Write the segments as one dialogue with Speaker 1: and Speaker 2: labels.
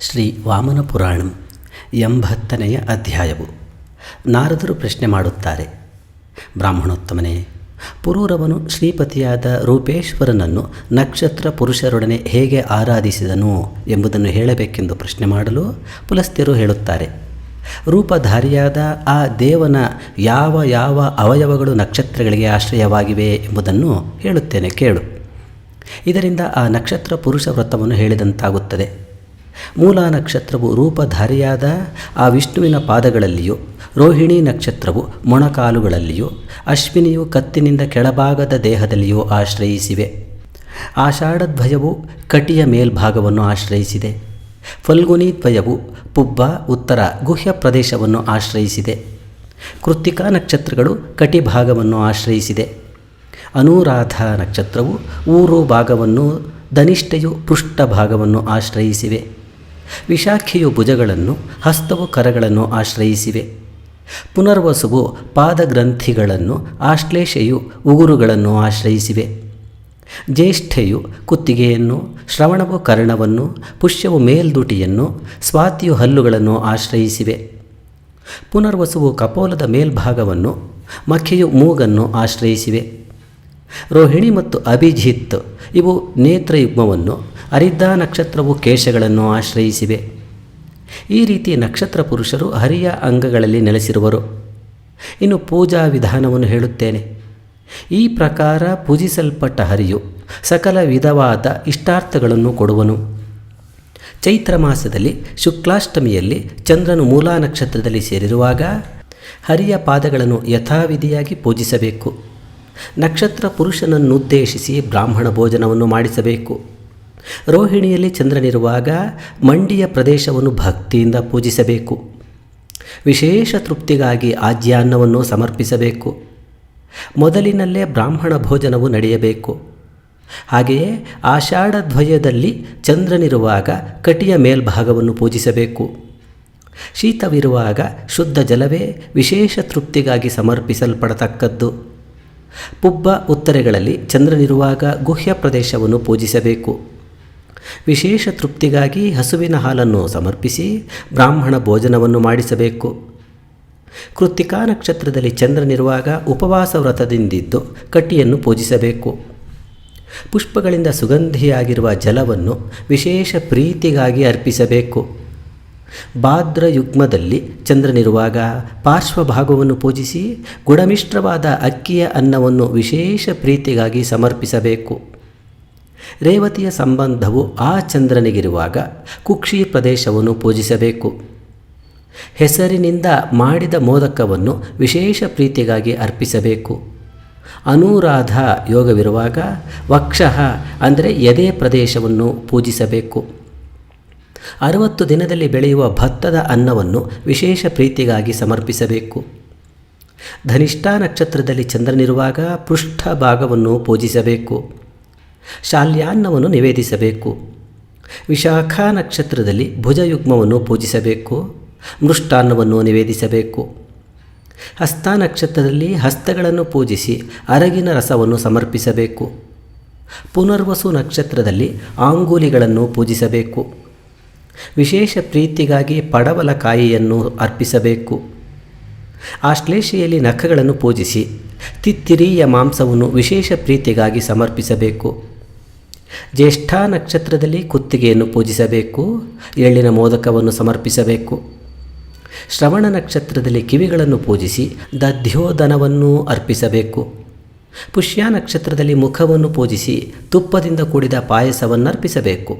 Speaker 1: ಶ್ರೀ ವಾಮನ ಪುರಾಣಂ 80ನೇ ಅಧ್ಯಾಯವು. ನಾರದರು ಪ್ರಶ್ನೆ ಮಾಡುತ್ತಾರೆ. ಬ್ರಾಹ್ಮಣೋತ್ತಮನೇ, ಪುರೂರವನು ಶ್ರೀಪತಿಯಾದ ರೂಪೇಶ್ವರನನ್ನು ನಕ್ಷತ್ರ ಪುರುಷರೊಡನೆ ಹೇಗೆ ಆರಾಧಿಸಿದನು ಎಂಬುದನ್ನು ಹೇಳಬೇಕೆಂದು ಪ್ರಶ್ನೆ ಮಾಡಲು ಪುಲಸ್ತ್ಯರು ಹೇಳುತ್ತಾರೆ. ರೂಪಧಾರಿಯಾದ ಆ ದೇವನ ಯಾವ ಯಾವ ಅವಯವಗಳು ನಕ್ಷತ್ರಗಳಿಗೆ ಆಶ್ರಯವಾಗಿವೆ ಎಂಬುದನ್ನು ಹೇಳುತ್ತೇನೆ, ಕೇಳು. ಇದರಿಂದ ಆ ನಕ್ಷತ್ರ ಪುರುಷ ವ್ರತವನ್ನು ಹೇಳಿದಂತಾಗುತ್ತದೆ. ಮೂಲ ನಕ್ಷತ್ರವು ರೂಪಧಾರಿಯಾದ ಆ ವಿಷ್ಣುವಿನ ಪಾದಗಳಲ್ಲಿಯೂ, ರೋಹಿಣಿ ನಕ್ಷತ್ರವು ಮೊಣಕಾಲುಗಳಲ್ಲಿಯೂ, ಅಶ್ವಿನಿಯು ಕತ್ತಿನಿಂದ ಕೆಳಭಾಗದ ದೇಹದಲ್ಲಿಯೂ ಆಶ್ರಯಿಸಿವೆ. ಆಷಾಢದ್ವಯವು ಕಟಿಯ ಮೇಲ್ಭಾಗವನ್ನು ಆಶ್ರಯಿಸಿದೆ. ಫಲ್ಗುನಿ ದ್ವಯವು ಪುಬ್ಬ ಉತ್ತರ ಗುಹ್ಯ ಪ್ರದೇಶವನ್ನು ಆಶ್ರಯಿಸಿದೆ. ಕೃತ್ತಿಕಾ ನಕ್ಷತ್ರಗಳು ಕಟಿ ಭಾಗವನ್ನು ಆಶ್ರಯಿಸಿದೆ. ಅನುರಾಧ ನಕ್ಷತ್ರವು ಊರು ಭಾಗವನ್ನು, ಧನಿಷ್ಠೆಯು ಪೃಷ್ಠ ಭಾಗವನ್ನು ಆಶ್ರಯಿಸಿವೆ. ವಿಶಾಖೆಯು ಭುಜಗಳನ್ನು, ಹಸ್ತವು ಕರಗಳನ್ನು ಆಶ್ರಯಿಸಿವೆ. ಪುನರ್ವಸುವು ಪಾದಗ್ರಂಥಿಗಳನ್ನು, ಆಶ್ಲೇಷೆಯು ಉಗುರುಗಳನ್ನು ಆಶ್ರಯಿಸಿವೆ. ಜ್ಯೇಷ್ಠೆಯು ಕುತ್ತಿಗೆಯನ್ನು, ಶ್ರವಣವು ಕರ್ಣವನ್ನು, ಪುಷ್ಯವು ಮೇಲ್ದುಟಿಯನ್ನು, ಸ್ವಾತಿಯು ಹಲ್ಲುಗಳನ್ನು ಆಶ್ರಯಿಸಿವೆ. ಪುನರ್ವಸುವು ಕಪೋಲದ ಮೇಲ್ಭಾಗವನ್ನು, ಮಖೆಯು ಮೂಗನ್ನು ಆಶ್ರಯಿಸಿವೆ. ರೋಹಿಣಿ ಮತ್ತು ಅಭಿಜಿತ್ ಇವು ನೇತ್ರಯುಗ್ಮವನ್ನು, ಅರಿದ್ಧ ನಕ್ಷತ್ರವು ಕೇಶಗಳನ್ನು ಆಶ್ರಯಿಸಿವೆ. ಈ ರೀತಿ ನಕ್ಷತ್ರ ಪುರುಷರು ಹರಿಯ ಅಂಗಗಳಲ್ಲಿ ನೆಲೆಸಿರುವರು. ಇನ್ನು ಪೂಜಾ ವಿಧಾನವನ್ನು ಹೇಳುತ್ತೇನೆ. ಈ ಪ್ರಕಾರ ಪೂಜಿಸಲ್ಪಟ್ಟ ಹರಿಯು ಸಕಲ ವಿಧವಾದ ಇಷ್ಟಾರ್ಥಗಳನ್ನು ಕೊಡುವನು. ಚೈತ್ರ ಮಾಸದಲ್ಲಿ ಶುಕ್ಲಾಷ್ಟಮಿಯಲ್ಲಿ ಚಂದ್ರನು ಮೂಲಾ ನಕ್ಷತ್ರದಲ್ಲಿ ಸೇರಿರುವಾಗ ಹರಿಯ ಪಾದಗಳನ್ನು ಯಥಾವಿಧಿಯಾಗಿ ಪೂಜಿಸಬೇಕು. ನಕ್ಷತ್ರ ಪುರುಷನನ್ನುದ್ದೇಶಿಸಿ ಬ್ರಾಹ್ಮಣ ಭೋಜನವನ್ನು ಮಾಡಿಸಬೇಕು. ರೋಹಿಣಿಯಲ್ಲಿ ಚಂದ್ರನಿರುವಾಗ ಮಂಡಿಯ ಪ್ರದೇಶವನ್ನು ಭಕ್ತಿಯಿಂದ ಪೂಜಿಸಬೇಕು. ವಿಶೇಷ ತೃಪ್ತಿಗಾಗಿ ಆಜ್ಯಾನ್ನವನ್ನು ಸಮರ್ಪಿಸಬೇಕು. ಮೊದಲಿನಲ್ಲೇ ಬ್ರಾಹ್ಮಣ ಭೋಜನವು ನಡೆಯಬೇಕು. ಹಾಗೆಯೇ ಆಷಾಢದ್ವಯದಲ್ಲಿ ಚಂದ್ರನಿರುವಾಗ ಕಟಿಯ ಮೇಲ್ಭಾಗವನ್ನು ಪೂಜಿಸಬೇಕು. ಶೀತವಿರುವಾಗ ಶುದ್ಧ ಜಲವೇ ವಿಶೇಷ ತೃಪ್ತಿಗಾಗಿ ಸಮರ್ಪಿಸಲ್ಪಡತಕ್ಕದ್ದು. ಪುಬ್ಬ ಉತ್ತರೆಗಳಲ್ಲಿ ಚಂದ್ರನಿರುವಾಗ ಗುಹ್ಯ ಪ್ರದೇಶವನ್ನು ಪೂಜಿಸಬೇಕು. ವಿಶೇಷ ತೃಪ್ತಿಗಾಗಿ ಹಸುವಿನ ಹಾಲನ್ನು ಸಮರ್ಪಿಸಿ ಬ್ರಾಹ್ಮಣ ಭೋಜನವನ್ನು ಮಾಡಿಸಬೇಕು. ಕೃತ್ತಿಕಾ ನಕ್ಷತ್ರದಲ್ಲಿ ಚಂದ್ರನಿರುವಾಗ ಉಪವಾಸ ವ್ರತದಿಂದಿದ್ದು ಕಟ್ಟಿಯನ್ನು ಪೂಜಿಸಬೇಕು. ಪುಷ್ಪಗಳಿಂದ ಸುಗಂಧಿಯಾಗಿರುವ ಜಲವನ್ನು ವಿಶೇಷ ಪ್ರೀತಿಗಾಗಿ ಅರ್ಪಿಸಬೇಕು. ಭಾದ್ರ ಯುಗ್ಮದಲ್ಲಿ ಚಂದ್ರನಿರುವಾಗ ಪಾರ್ಶ್ವಭಾಗವನ್ನು ಪೂಜಿಸಿ ಗುಡಮಿಶ್ರವಾದ ಅಕ್ಕಿಯ ಅನ್ನವನ್ನು ವಿಶೇಷ ಪ್ರೀತಿಗಾಗಿ ಸಮರ್ಪಿಸಬೇಕು. ರೇವತಿಯ ಸಂಬಂಧವು ಆ ಚಂದ್ರನಿಗಿರುವಾಗ ಕುಕ್ಷಿ ಪ್ರದೇಶವನ್ನು ಪೂಜಿಸಬೇಕು. ಹೆಸರಿನಿಂದ ಮಾಡಿದ ಮೋದಕವನ್ನು ವಿಶೇಷ ಪ್ರೀತಿಗಾಗಿ ಅರ್ಪಿಸಬೇಕು. ಅನುರಾಧ ಯೋಗವಿರುವಾಗ ವಕ್ಷಃ ಅಂದರೆ ಎದೆ ಪ್ರದೇಶವನ್ನು ಪೂಜಿಸಬೇಕು. 60 ದಿನದಲ್ಲಿ ಬೆಳೆಯುವ ಭತ್ತದ ಅನ್ನವನ್ನು ವಿಶೇಷ ಪ್ರೀತಿಗಾಗಿ ಸಮರ್ಪಿಸಬೇಕು. ಧನಿಷ್ಠಾ ನಕ್ಷತ್ರದಲ್ಲಿ ಚಂದ್ರನಿರುವಾಗ ಪೃಷ್ಠ ಭಾಗವನ್ನು ಪೂಜಿಸಬೇಕು. ಶಾಲ್ಯಾನ್ನವನ್ನು ನಿವೇದಿಸಬೇಕು. ವಿಶಾಖ ನಕ್ಷತ್ರದಲ್ಲಿ ಭುಜಯುಗ್ಮವನ್ನು ಪೂಜಿಸಬೇಕು. ಮೃಷ್ಟಾನ್ನವನ್ನು ನಿವೇದಿಸಬೇಕು. ಹಸ್ತ ನಕ್ಷತ್ರದಲ್ಲಿ ಹಸ್ತಗಳನ್ನು ಪೂಜಿಸಿ ಅರಗಿನ ರಸವನ್ನು ಸಮರ್ಪಿಸಬೇಕು. ಪುನರ್ವಸು ನಕ್ಷತ್ರದಲ್ಲಿ ಆಂಗುಲಿಗಳನ್ನು ಪೂಜಿಸಬೇಕು. ವಿಶೇಷ ಪ್ರೀತಿಗಾಗಿ ಪಡವಲಕಾಯಿಯನ್ನು ಅರ್ಪಿಸಬೇಕು. ಆಶ್ಲೇಷೆಯಲ್ಲಿ ನಖಗಳನ್ನು ಪೂಜಿಸಿ ತಿತ್ತಿರಿಯ ಮಾಂಸವನ್ನು ವಿಶೇಷ ಪ್ರೀತಿಗಾಗಿ ಸಮರ್ಪಿಸಬೇಕು. ಜ್ಯೇಷ್ಠ ನಕ್ಷತ್ರದಲ್ಲಿ ಕುತ್ತಿಗೆಯನ್ನು ಪೂಜಿಸಬೇಕು. ಎಳ್ಳಿನ ಮೋದಕವನ್ನು ಸಮರ್ಪಿಸಬೇಕು. ಶ್ರವಣ ನಕ್ಷತ್ರದಲ್ಲಿ ಕಿವಿಗಳನ್ನು ಪೂಜಿಸಿ ದಧ್ಯೋದನವನ್ನು ಅರ್ಪಿಸಬೇಕು. ಪುಷ್ಯ ನಕ್ಷತ್ರದಲ್ಲಿ ಮುಖವನ್ನು ಪೂಜಿಸಿ ತುಪ್ಪದಿಂದ ಕೂಡಿದ ಪಾಯಸವನ್ನು ಅರ್ಪಿಸಬೇಕು.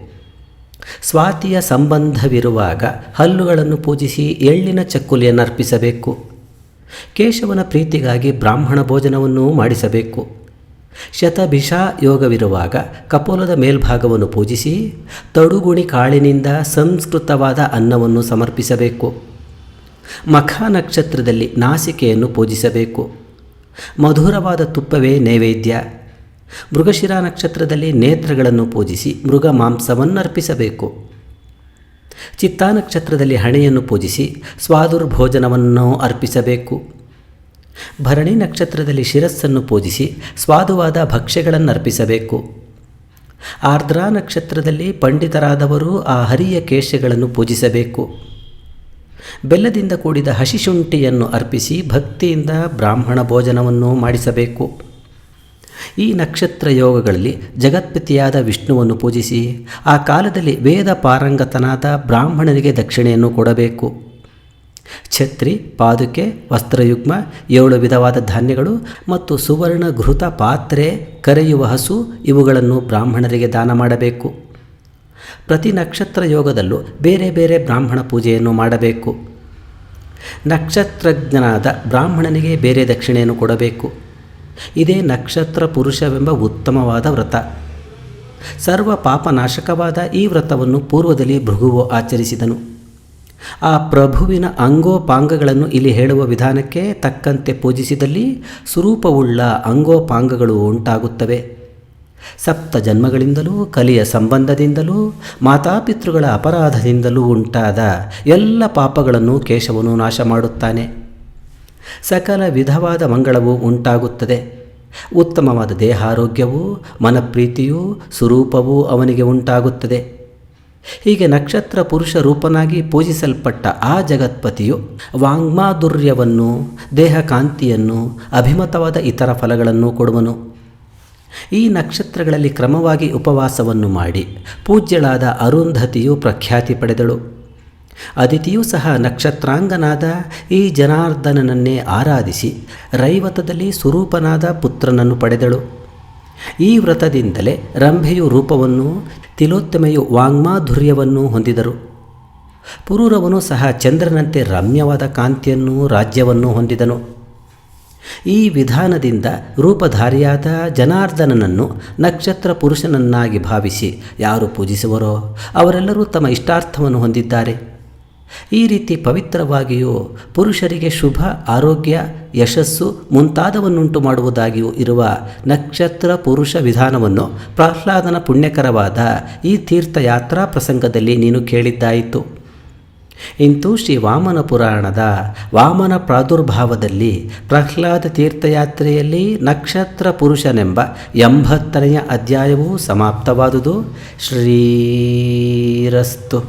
Speaker 1: ಸ್ವಾತಿಯ ಸಂಬಂಧವಿರುವಾಗ ಹಲ್ಲುಗಳನ್ನು ಪೂಜಿಸಿ ಎಳ್ಳಿನ ಚಕ್ಕುಲಿಯನ್ನು ಅರ್ಪಿಸಬೇಕು. ಕೇಶವನ ಪ್ರೀತಿಗಾಗಿ ಬ್ರಾಹ್ಮಣ ಭೋಜನವನ್ನು ಮಾಡಿಸಬೇಕು. ಶತಭಿಷ ಯೋಗವಿರುವಾಗ ಕಪೋಲದ ಮೇಲ್ಭಾಗವನ್ನು ಪೂಜಿಸಿ ತಡುಗುಣಿ ಕಾಳಿನಿಂದ ಸಂಸ್ಕೃತವಾದ ಅನ್ನವನ್ನು ಸಮರ್ಪಿಸಬೇಕು. ಮಖ ನಕ್ಷತ್ರದಲ್ಲಿ ನಾಸಿಕೆಯನ್ನು ಪೂಜಿಸಬೇಕು. ಮಧುರವಾದ ತುಪ್ಪವೇ ನೈವೇದ್ಯ. ಮೃಗಶಿರ ನಕ್ಷತ್ರದಲ್ಲಿ ನೇತ್ರಗಳನ್ನು ಪೂಜಿಸಿ ಮೃಗ ಮಾಂಸವನ್ನು ಅರ್ಪಿಸಬೇಕು. ಚಿತ್ತಾ ನಕ್ಷತ್ರದಲ್ಲಿ ಹಣೆಯನ್ನು ಪೂಜಿಸಿ ಸ್ವಾದುರ್ಭೋಜನವನ್ನು ಅರ್ಪಿಸಬೇಕು. ಭರಣಿ ನಕ್ಷತ್ರದಲ್ಲಿ ಶಿರಸ್ಸನ್ನು ಪೂಜಿಸಿ ಸ್ವಾದುವಾದ ಭಕ್ಷ್ಯಗಳನ್ನು ಅರ್ಪಿಸಬೇಕು. ಆರ್ದ್ರಾ ನಕ್ಷತ್ರದಲ್ಲಿ ಪಂಡಿತರಾದವರು ಆ ಹರಿಯ ಕೇಶಗಳನ್ನು ಪೂಜಿಸಬೇಕು. ಬೆಲ್ಲದಿಂದ ಕೂಡಿದ ಹಸಿಶುಂಠಿಯನ್ನು ಅರ್ಪಿಸಿ ಭಕ್ತಿಯಿಂದ ಬ್ರಾಹ್ಮಣ ಭೋಜನವನ್ನು ಮಾಡಿಸಬೇಕು. ಈ ನಕ್ಷತ್ರ ಯೋಗಗಳಲ್ಲಿ ಜಗತ್ಪತಿಯಾದ ವಿಷ್ಣುವನ್ನು ಪೂಜಿಸಿ ಆ ಕಾಲದಲ್ಲಿ ವೇದ ಪಾರಂಗತನಾದ ಬ್ರಾಹ್ಮಣನಿಗೆ ದಕ್ಷಿಣೆಯನ್ನು ಕೊಡಬೇಕು. ಛತ್ರಿ, ಪಾದುಕೆ, ವಸ್ತ್ರಯುಗ್ಮ, 7 ವಿಧವಾದ ಧಾನ್ಯಗಳು ಮತ್ತು ಸುವರ್ಣ ಘೃತ ಪಾತ್ರೆ, ಕರೆಯುವ ಹಸು ಇವುಗಳನ್ನು ಬ್ರಾಹ್ಮಣರಿಗೆ ದಾನ ಮಾಡಬೇಕು. ಪ್ರತಿ ನಕ್ಷತ್ರ ಯೋಗದಲ್ಲೂ ಬೇರೆ ಬೇರೆ ಬ್ರಾಹ್ಮಣ ಪೂಜೆಯನ್ನು ಮಾಡಬೇಕು. ನಕ್ಷತ್ರಜ್ಞನಾದ ಬ್ರಾಹ್ಮಣನಿಗೆ ಬೇರೆ ದಕ್ಷಿಣೆಯನ್ನು ಕೊಡಬೇಕು. ಇದೇ ನಕ್ಷತ್ರ ಪುರುಷವೆಂಬ ಉತ್ತಮವಾದ ವ್ರತ. ಸರ್ವ ಪಾಪನಾಶಕವಾದ ಈ ವ್ರತವನ್ನು ಪೂರ್ವದಲ್ಲಿ ಭೃಗುವು ಆಚರಿಸಿದನು. ಆ ಪ್ರಭುವಿನ ಅಂಗೋಪಾಂಗಗಳನ್ನು ಇಲ್ಲಿ ಹೇಳುವ ವಿಧಾನಕ್ಕೆ ತಕ್ಕಂತೆ ಪೂಜಿಸಿದಲ್ಲಿ ಸ್ವರೂಪವುಳ್ಳ ಅಂಗೋಪಾಂಗಗಳು ಉಂಟಾಗುತ್ತವೆ. 7 ಜನ್ಮಗಳಿಂದಲೂ, ಕಲಿಯ ಸಂಬಂಧದಿಂದಲೂ, ಮಾತಾಪಿತೃಗಳ ಅಪರಾಧದಿಂದಲೂ ಉಂಟಾದ ಎಲ್ಲ ಪಾಪಗಳನ್ನು ಕೇಶವನು ನಾಶ ಮಾಡುತ್ತಾನೆ. ಸಕಲ ವಿಧವಾದ ಮಂಗಳವು ಉಂಟಾಗುತ್ತದೆ. ಉತ್ತಮವಾದ ದೇಹಾರೋಗ್ಯವೂ ಮನಪ್ರೀತಿಯೂ ಸ್ವರೂಪವೂ ಅವನಿಗೆ ಉಂಟಾಗುತ್ತದೆ. ಹೀಗೆ ನಕ್ಷತ್ರ ಪುರುಷ ರೂಪನಾಗಿ ಪೂಜಿಸಲ್ಪಟ್ಟ ಆ ಜಗತ್ಪತಿಯು ವಾಂಗ್ಮಾಧುರ್ಯವನ್ನು, ದೇಹಕಾಂತಿಯನ್ನು, ಅಭಿಮತವಾದ ಇತರ ಫಲಗಳನ್ನು ಕೊಡುವನು. ಈ ನಕ್ಷತ್ರಗಳಲ್ಲಿ ಕ್ರಮವಾಗಿ ಉಪವಾಸವನ್ನು ಮಾಡಿ ಪೂಜ್ಯಳಾದ ಅರುಂಧತಿಯು ಪ್ರಖ್ಯಾತಿ ಪಡೆದಳು. ಅದಿತಿಯೂ ಸಹ ನಕ್ಷತ್ರಾಂಗನಾದ ಈ ಜನಾರ್ದನನನ್ನೇ ಆರಾಧಿಸಿ ರೈವತದಲ್ಲಿ ಸ್ವರೂಪನಾದ ಪುತ್ರನನ್ನು ಪಡೆದಳು. ಈ ವ್ರತದಿಂದಲೇ ರಂಭೆಯು ರೂಪವನ್ನು, ತಿಲೋತ್ತಮೆಯು ವಾಂಗ್ಮಾಧುರ್ಯವನ್ನು ಹೊಂದಿದರು. ಪುರೂರವನು ಸಹ ಚಂದ್ರನಂತೆ ರಮ್ಯವಾದ ಕಾಂತಿಯನ್ನು, ರಾಜ್ಯವನ್ನು ಹೊಂದಿದನು. ಈ ವಿಧಾನದಿಂದ ರೂಪಧಾರಿಯಾದ ಜನಾರ್ದನನನ್ನು ನಕ್ಷತ್ರ ಪುರುಷನನ್ನಾಗಿ ಭಾವಿಸಿ ಯಾರು ಪೂಜಿಸುವರೋ ಅವರೆಲ್ಲರೂ ತಮ್ಮ ಇಷ್ಟಾರ್ಥವನ್ನು ಹೊಂದಿದ್ದಾರೆ. ಈ ರೀತಿ ಪವಿತ್ರವಾಗಿಯೂ ಪುರುಷರಿಗೆ ಶುಭ, ಆರೋಗ್ಯ, ಯಶಸ್ಸು ಮುಂತಾದವನ್ನುಂಟು ಮಾಡುವುದಾಗಿಯೂ ಇರುವ ನಕ್ಷತ್ರ ಪುರುಷ ವಿಧಾನವನ್ನು ಪ್ರಹ್ಲಾದನ ಪುಣ್ಯಕರವಾದ ಈ ತೀರ್ಥಯಾತ್ರಾ ಪ್ರಸಂಗದಲ್ಲಿ ನೀನು ಕೇಳಿದ್ದಾಯಿತು. ಇಂತೂ ಶ್ರೀ ವಾಮನ ಪುರಾಣದ ವಾಮನ ಪ್ರಾದುರ್ಭಾವದಲ್ಲಿ ಪ್ರಹ್ಲಾದ ತೀರ್ಥಯಾತ್ರೆಯಲ್ಲಿ ನಕ್ಷತ್ರ ಪುರುಷನೆಂಬ 80ನೆಯ ಅಧ್ಯಾಯವೂ ಸಮಾಪ್ತವಾದುದು. ಶ್ರೀರಸ್ತು.